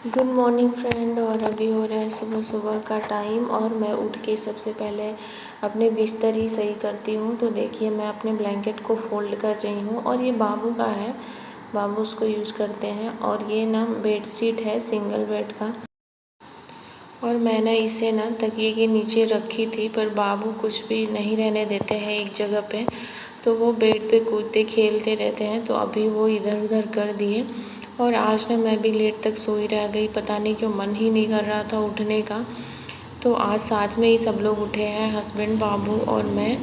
Good morning friend. और अभी हो रहा है सुबह सुबह का टाइम और मैं उठ के सबसे पहले अपने बिस्तर ही सही करती हूँ। तो देखिए मैं अपने ब्लैंकेट को फ़ोल्ड कर रही हूँ और ये बाबू का है, बाबू उसको यूज़ करते हैं। और ये ना बेडशीट है सिंगल बेड का और मैंने इसे ना तकिए के नीचे रखी थी, पर बाबू कुछ भी नहीं रहने देते हैं एक जगह पे, तो वो बेड पे कूदते खेलते रहते हैं। तो अभी वो इधर उधर कर दिए और आज ना मैं भी लेट तक सोई रह गई, पता नहीं क्यों मन ही नहीं कर रहा था उठने का। तो आज साथ में ही सब लोग उठे हैं, हस्बैंड, बाबू और मैं।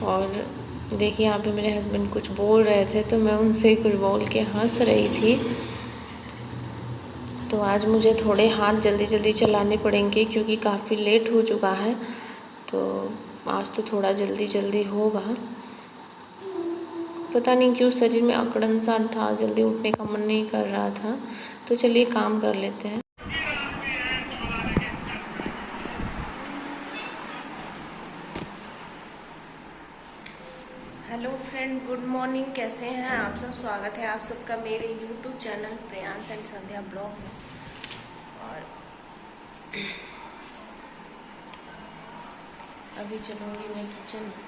और देखिए यहाँ पे मेरे हस्बैंड कुछ बोल रहे थे तो मैं उनसे कुछ बोल के हंस रही थी। तो आज मुझे थोड़े हाथ जल्दी जल्दी चलाने पड़ेंगे क्योंकि काफ़ी लेट हो चुका है, तो आज तो थोड़ा जल्दी जल्दी होगा। पता नहीं क्यों शरीर में अकड़न सा था, जल्दी उठने का मन नहीं कर रहा था। तो चलिए काम कर लेते हैं। Hello friend, good morning. कैसे हैं आप सब? स्वागत है आप सबका मेरे YouTube channel Priyansh and Sandhya blog में। और अभी चलूँगी मैं किचन में।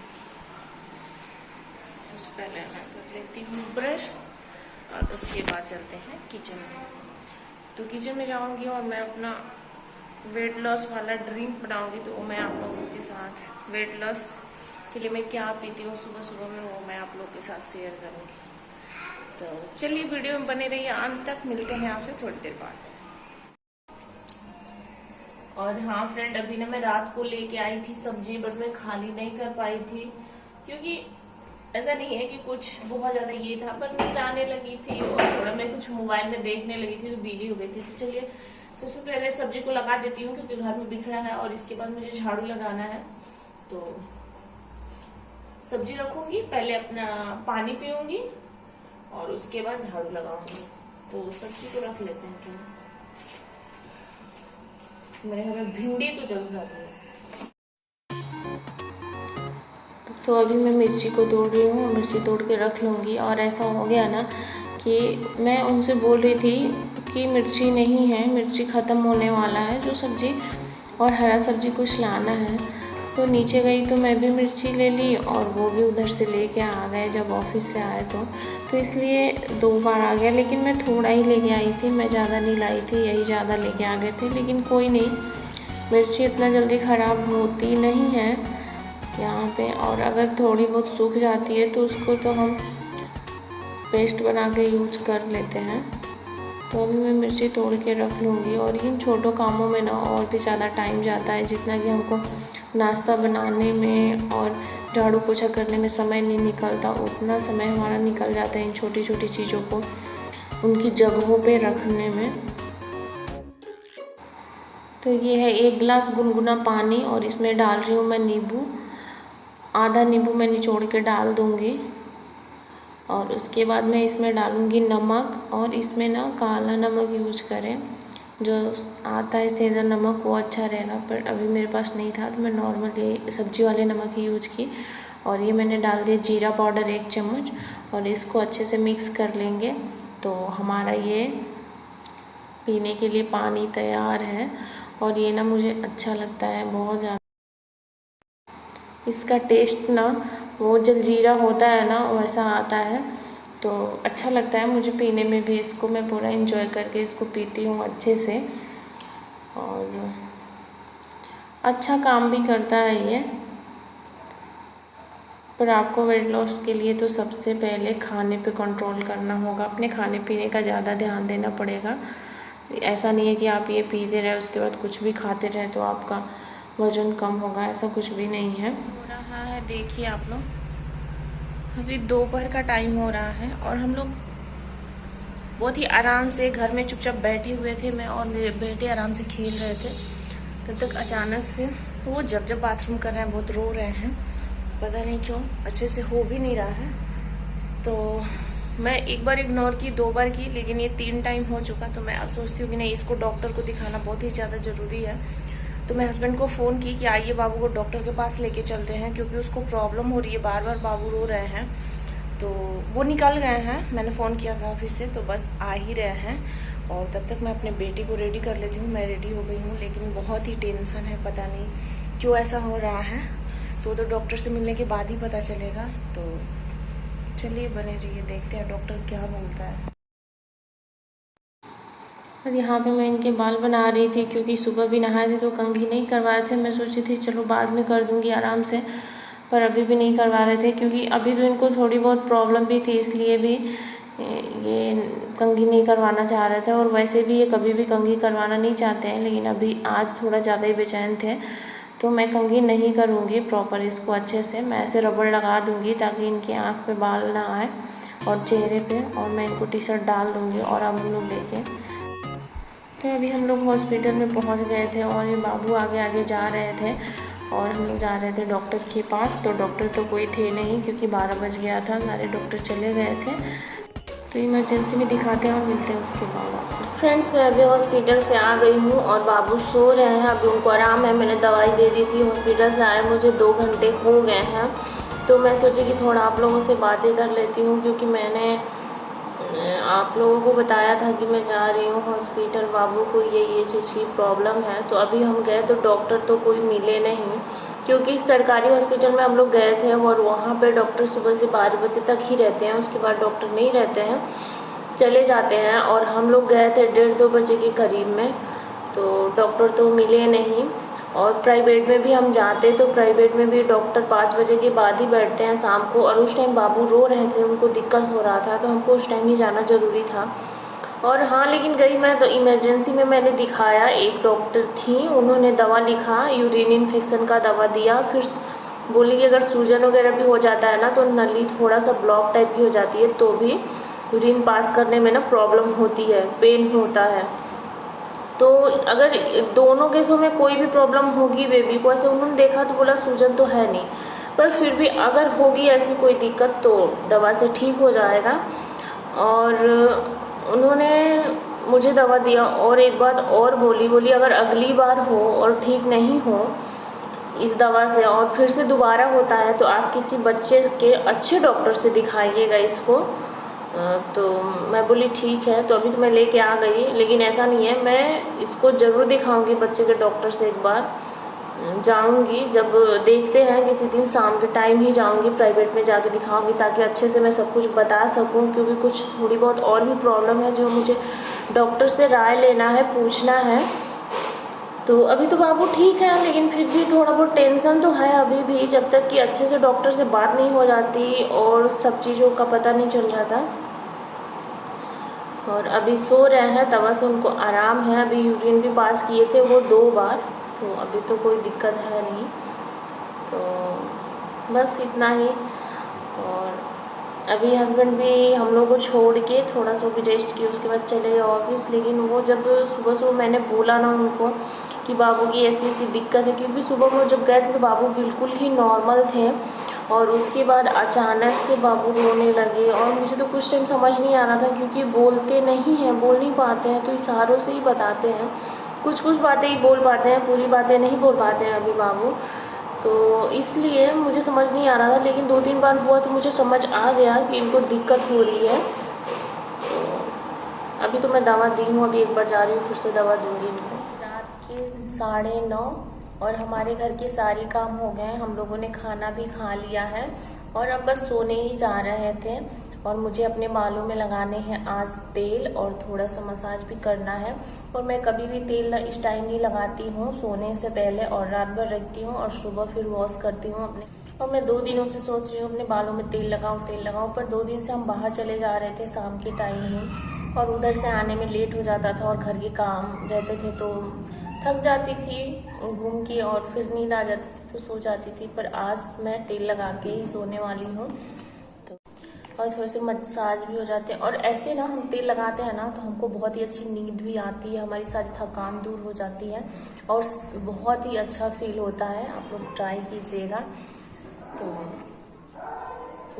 उससे पहले मैं कर लेती हूँ ब्रश और उसके बाद चलते हैं किचन में। तो किचन में जाऊँगी और मैं अपना वेट लॉस वाला ड्रिंक बनाऊँगी, तो वो मैं आप लोगों के साथ, वेट लॉस के लिए मैं क्या पीती हूँ सुबह सुबह में, वो मैं आप लोगों के साथ शेयर करूँगी। तो चलिए वीडियो में बने रहिए अंत तक। मिलते हैं आपसे थोड़ी देर बाद। और हाँ फ्रेंड, अभी ना मैं रात को लेके आई थी सब्जी, बट मैं खाली नहीं कर पाई थी क्योंकि ऐसा नहीं है कि कुछ बहुत ज्यादा ये था, पर नींद आने लगी थी और थोड़ा मैं कुछ मोबाइल में देखने लगी थी तो बिजी हो गई थी। तो चलिए सबसे पहले सब्जी को लगा देती हूँ क्योंकि घर में बिखरा है और इसके बाद मुझे झाड़ू लगाना है। तो सब्जी रखूंगी, पहले अपना पानी पीऊंगी और उसके बाद झाड़ू लगाऊंगी। तो सब्जी को रख लेते हैं। मेरे घर में भिंडी तो जरूर आती है। तो अभी मैं मिर्ची को तोड़ रही हूँ, मिर्ची तोड़ के रख लूँगी। और ऐसा हो गया ना कि मैं उनसे बोल रही थी कि मिर्ची नहीं है, मिर्ची ख़त्म होने वाला है जो सब्ज़ी, और हरा सब्ज़ी कुछ लाना है। तो नीचे गई तो मैं भी मिर्ची ले ली और वो भी उधर से लेके आ गए जब ऑफिस से आए तो इसलिए 2 बार आ गया। लेकिन मैं थोड़ा ही लेके आई थी, मैं ज़्यादा नहीं लाई थी, यही ज़्यादा लेके आ गए थे। लेकिन कोई नहीं, मिर्ची इतना जल्दी ख़राब होती नहीं है यहाँ पे। और अगर थोड़ी बहुत सूख जाती है तो उसको तो हम पेस्ट बना के यूज कर लेते हैं। तो अभी मैं मिर्ची तोड़ के रख लूँगी। और इन छोटों कामों में ना और भी ज़्यादा टाइम जाता है, जितना कि हमको नाश्ता बनाने में और झाड़ू पोछा करने में समय नहीं निकलता, उतना समय हमारा निकल जाता है इन छोटी छोटी चीज़ों को उनकी जगहों पे रखने में। तो ये है 1 गिलास गुनगुना पानी और इसमें डाल रही हूँ मैं नींबू, आधा नींबू मैं निचोड़ के डाल दूँगी। और उसके बाद मैं इसमें डालूँगी नमक, और इसमें ना काला नमक यूज करें, जो आता है सेंधा नमक वो अच्छा रहेगा, पर अभी मेरे पास नहीं था तो मैं नॉर्मल ये सब्जी वाले नमक ही यूज की। और ये मैंने डाल दिया जीरा पाउडर 1 चम्मच और इसको अच्छे से मिक्स कर लेंगे। तो हमारा ये पीने के लिए पानी तैयार है। और ये ना मुझे अच्छा लगता है बहुत ज़्यादा, इसका टेस्ट ना वो जलजीरा होता है ना वैसा आता है, तो अच्छा लगता है मुझे पीने में भी। इसको मैं पूरा एंजॉय करके इसको पीती हूँ अच्छे से, और अच्छा काम भी करता है ये। पर आपको वेट लॉस के लिए तो सबसे पहले खाने पे कंट्रोल करना होगा, अपने खाने पीने का ज़्यादा ध्यान देना पड़ेगा। ऐसा नहीं है कि आप ये पीते रहे उसके बाद कुछ भी खाते रहे तो आपका वज़न कम होगा, ऐसा कुछ भी नहीं है। हो रहा है देखिए आप लोग, अभी दोपहर का टाइम हो रहा है और हम लोग बहुत ही आराम से घर में चुपचाप बैठे हुए थे, मैं और मेरे बेटे आराम से खेल रहे थे। तब तक अचानक से वो जब बाथरूम कर रहे हैं, बहुत रो रहे हैं, पता नहीं क्यों, अच्छे से हो भी नहीं रहा है। तो मैं 1 बार इग्नोर की, 2 बार की, लेकिन ये 3 टाइम हो चुका। तो मैं अब सोचती हूँ कि नहीं, इसको डॉक्टर को दिखाना बहुत ही ज़्यादा ज़रूरी है। तो मैं हस्बैंड को फ़ोन की कि आइए बाबू को डॉक्टर के पास लेके चलते हैं, क्योंकि उसको प्रॉब्लम हो रही है, बार बार बाबू रो रहे हैं। तो वो निकल गए हैं, मैंने फ़ोन किया था ऑफिस से, तो बस आ ही रहे हैं। और तब तक मैं अपने बेटे को रेडी कर लेती हूँ। मैं रेडी हो गई हूँ, लेकिन बहुत ही टेंशन है, पता नहीं क्यों ऐसा हो रहा है। तो डॉक्टर से मिलने के बाद ही पता चलेगा। तो चलिए बने रहिए, देखते हैं डॉक्टर क्या बोलता है। और यहाँ पे मैं इनके बाल बना रही थी, क्योंकि सुबह भी नहाए थे तो कंघी नहीं करवाए थे। मैं सोची थी चलो बाद में कर दूँगी आराम से, पर अभी भी नहीं करवा रहे थे, क्योंकि अभी तो इनको थोड़ी बहुत प्रॉब्लम भी थी, इसलिए भी ये कंघी नहीं करवाना चाह रहे थे। और वैसे भी ये कभी भी कंघी करवाना नहीं चाहते हैं, लेकिन अभी आज थोड़ा ज़्यादा ही बेचैन थे, तो मैं कंघी नहीं करूँगी प्रॉपर इसको अच्छे से। मैं ऐसे रबड़ लगा दूँगी ताकि इनकी आँख पे बाल ना आए और चेहरे पे, और मैं इनको टी शर्ट डाल दूँगी। और अब हम लोग लेके, तो अभी हम लोग हॉस्पिटल में पहुंच गए थे, और ये बाबू आगे आगे जा रहे थे, और हम लोग जा रहे थे डॉक्टर के पास। तो डॉक्टर तो कोई थे नहीं, क्योंकि 12 बज गया था, सारे डॉक्टर चले गए थे। तो इमरजेंसी में दिखाते हैं और मिलते हैं उसके बाद आपसे। फ्रेंड्स, मैं अभी हॉस्पिटल से आ गई हूँ और बाबू सो रहे हैं, अभी उनको आराम है। मैंने दवाई दे दी थी, हॉस्पिटल से आए मुझे 2 घंटे हो गए हैं। तो मैं सोची कि थोड़ा आप लोगों से बातें कर लेती हूँ, क्योंकि मैंने आप लोगों को बताया था कि मैं जा रही हूँ हॉस्पिटल, बाबू को ये चीज़ की प्रॉब्लम है। तो अभी हम गए तो डॉक्टर तो कोई मिले नहीं, क्योंकि सरकारी हॉस्पिटल में हम लोग गए थे और वहाँ पे डॉक्टर सुबह से 12 बजे तक ही रहते हैं, उसके बाद डॉक्टर नहीं रहते हैं, चले जाते हैं। और हम लोग गए थे 1:30-2 बजे के करीब में, तो डॉक्टर तो मिले नहीं। और प्राइवेट में भी हम जाते तो प्राइवेट में भी डॉक्टर 5 बजे के बाद ही बैठते हैं शाम को, और उस टाइम बाबू रो रहे थे, उनको दिक्कत हो रहा था, तो हमको उस टाइम ही जाना ज़रूरी था। और हाँ, लेकिन गई मैं तो इमरजेंसी में मैंने दिखाया, एक डॉक्टर थी, उन्होंने दवा लिखा, यूरिन इन्फेक्शन का दवा दिया। फिर बोली कि अगर सूजन वगैरह भी हो जाता है ना, तो नली थोड़ा सा ब्लॉक टाइप की हो जाती है, तो भी यूरिन पास करने में ना प्रॉब्लम होती है, पेन होता है। तो अगर दोनों केसों में कोई भी प्रॉब्लम होगी बेबी को, ऐसे उन्होंने देखा तो बोला सूजन तो है नहीं, पर फिर भी अगर होगी ऐसी कोई दिक्कत तो दवा से ठीक हो जाएगा। और उन्होंने मुझे दवा दिया, और एक बात और बोली अगर अगली बार हो और ठीक नहीं हो इस दवा से और फिर से दोबारा होता है, तो आप किसी बच्चे के अच्छे डॉक्टर से दिखाइएगा इसको। तो मैं बोली ठीक है। तो अभी तो मैं लेके आ गई, लेकिन ऐसा नहीं है, मैं इसको ज़रूर दिखाऊंगी बच्चे के डॉक्टर से, एक बार जाऊंगी। जब देखते हैं किसी दिन शाम के टाइम ही जाऊंगी, प्राइवेट में जाके दिखाऊंगी, ताकि अच्छे से मैं सब कुछ बता सकूं, क्योंकि कुछ थोड़ी बहुत और भी प्रॉब्लम है जो मुझे डॉक्टर से राय लेना है, पूछना है। तो अभी तो बाबू ठीक है, लेकिन फिर भी थोड़ा बहुत टेंशन तो है अभी भी, जब तक कि अच्छे से डॉक्टर से बात नहीं हो जाती और सब चीज़ों का पता नहीं चल जाता। और अभी सो रहे हैं, दवा से उनको आराम है। अभी यूरिन भी पास किए थे वो 2 बार, तो अभी तो कोई दिक्कत है नहीं। तो बस इतना ही। और अभी हस्बैंड भी हम लोग को छोड़ के थोड़ा सा भी रेस्ट किए, उसके बाद चले गए ऑफिस। लेकिन वो जब सुबह मैंने बोला ना उनको कि बाबू की ऐसी ऐसी दिक्कत है, क्योंकि सुबह वो जब गए थे तो बाबू बिल्कुल ही नॉर्मल थे, और उसके बाद अचानक से बाबू रोने लगे। और मुझे तो कुछ टाइम समझ नहीं आ रहा था, क्योंकि बोलते नहीं हैं, बोल नहीं पाते हैं, तो इशारों से ही बताते हैं, कुछ कुछ बातें ही बोल पाते हैं, पूरी बातें नहीं बोल पाते हैं अभी बाबू। तो इसलिए मुझे समझ नहीं आ रहा था, लेकिन 2-3 बार हुआ तो मुझे समझ आ गया कि इनको दिक्कत हो रही है। तो अभी तो मैं दवा दी हूँ, अभी एक बार जा रही हूँ, फिर से दवा दूँगी इनको। रात के 9:30 और हमारे घर के सारे काम हो गए, हम लोगों ने खाना भी खा लिया है, और अब बस सोने ही जा रहे थे। और मुझे अपने बालों में लगाने हैं आज तेल, और थोड़ा सा मसाज भी करना है। और मैं कभी भी तेल इस टाइम ही लगाती हूँ, सोने से पहले, और रात भर रखती हूँ और सुबह फिर वॉश करती हूँ अपने। और मैं 2 दिनों से सोच रही हूँ अपने बालों में तेल लगाऊँ, पर 2 दिन से हम बाहर चले जा रहे थे शाम के टाइम ही, और उधर से आने में लेट हो जाता था, और घर के काम रहते थे, तो थक जाती थी घूम के, और फिर नींद आ जाती थी तो सो जाती थी। पर आज मैं तेल लगा के ही सोने वाली हूँ, तो और थोड़े से मसाज भी हो जाते हैं। और ऐसे ना हम तेल लगाते हैं ना, तो हमको बहुत ही अच्छी नींद भी आती है, हमारी सारी थकान दूर हो जाती है, और बहुत ही अच्छा फील होता है। आप लोग ट्राई कीजिएगा। तो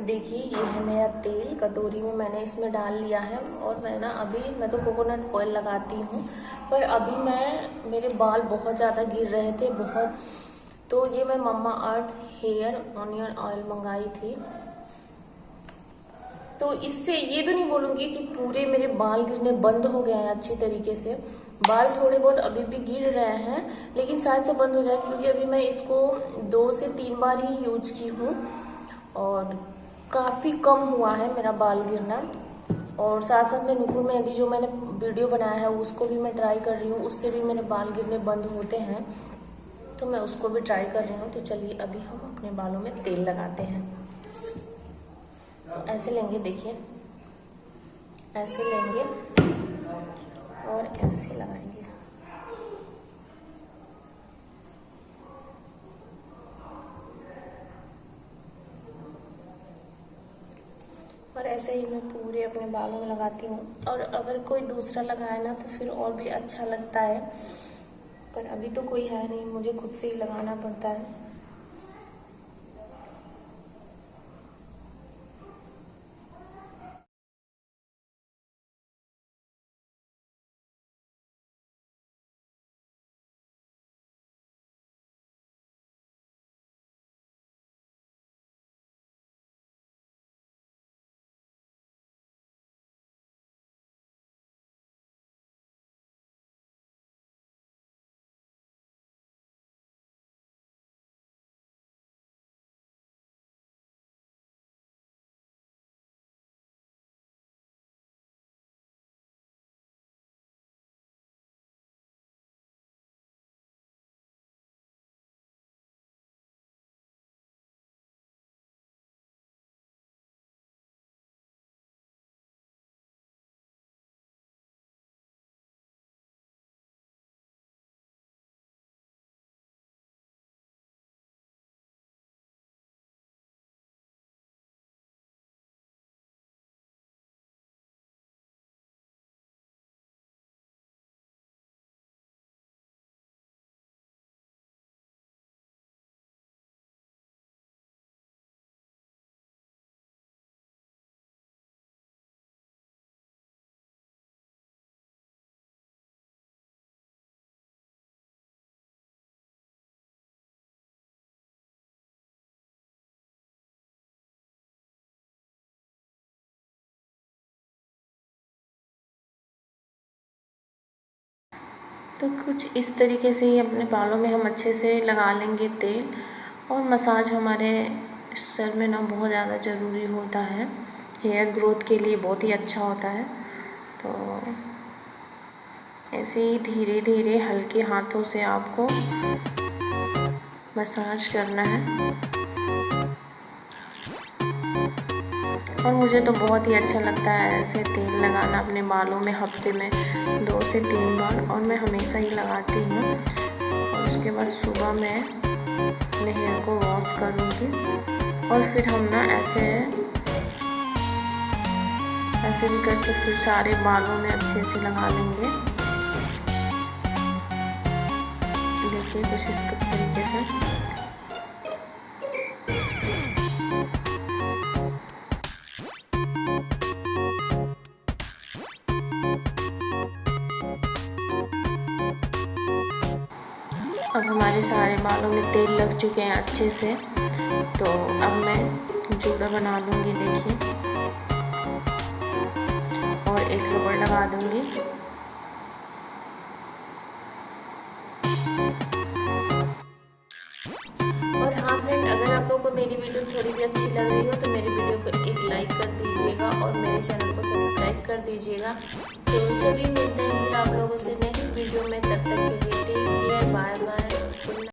देखिए, ये है मेरा तेल, कटोरी में मैंने इसमें डाल लिया है। और मैं तो कोकोनट ऑयल लगाती हूँ, पर अभी मेरे बाल बहुत ज़्यादा गिर रहे थे, बहुत। तो ये मैं मम्मा अर्थ हेयर ऑनियन ऑयल मंगाई थी, तो इससे ये तो नहीं बोलूँगी कि पूरे मेरे बाल गिरने बंद हो गए हैं अच्छी तरीके से। बाल थोड़े बहुत अभी भी गिर रहे हैं, लेकिन शायद से बंद हो जाए, क्योंकि अभी मैं इसको 2 से 3 बार ही यूज की हूँ और काफ़ी कम हुआ है मेरा बाल गिरना। और साथ साथ में नुपुर मेहंदी जो मैंने वीडियो बनाया है उसको भी मैं ट्राई कर रही हूँ, उससे भी मेरे बाल गिरने बंद होते हैं, तो मैं उसको भी ट्राई कर रही हूँ। तो चलिए अभी हम अपने बालों में तेल लगाते हैं। तो ऐसे लेंगे, देखिए ऐसे लेंगे और ऐसे लगाएंगे। और ऐसे ही मैं पूरे अपने बालों में लगाती हूँ। और अगर कोई दूसरा लगाए ना तो फिर और भी अच्छा लगता है, पर अभी तो कोई है नहीं, मुझे खुद से ही लगाना पड़ता है। तो कुछ इस तरीके से ही अपने बालों में हम अच्छे से लगा लेंगे तेल। और मसाज हमारे सर में ना बहुत ज़्यादा ज़रूरी होता है, हेयर ग्रोथ के लिए बहुत ही अच्छा होता है। तो ऐसे ही धीरे धीरे हल्के हाथों से आपको मसाज करना है। और मुझे तो बहुत ही अच्छा लगता है ऐसे तेल लगाना अपने बालों में, हफ्ते में 2 से 3 बार, और मैं हमेशा ही लगाती हूँ। और उसके बाद सुबह मैं अपने हेयर को वॉश करूँगी और फिर हम ना ऐसे भी करके फिर सारे बालों में अच्छे से लगा लेंगे। देखिए कुछ इस तरीके से। अब हमारे सारे बालों में तेल लग चुके हैं अच्छे से, तो अब मैं जूड़ा बना लूँगी, देखिए, और एक रबड़ लगा दूँगी। और हाँ फ्रेंड, अगर आप लोगों को मेरी वीडियो थोड़ी भी अच्छी लग रही हो तो मेरी वीडियो को एक लाइक कर दीजिएगा और मेरे चैनल को सब्सक्राइब कर दीजिएगा। तो चलिए मिलते हैं फिर आप लोगों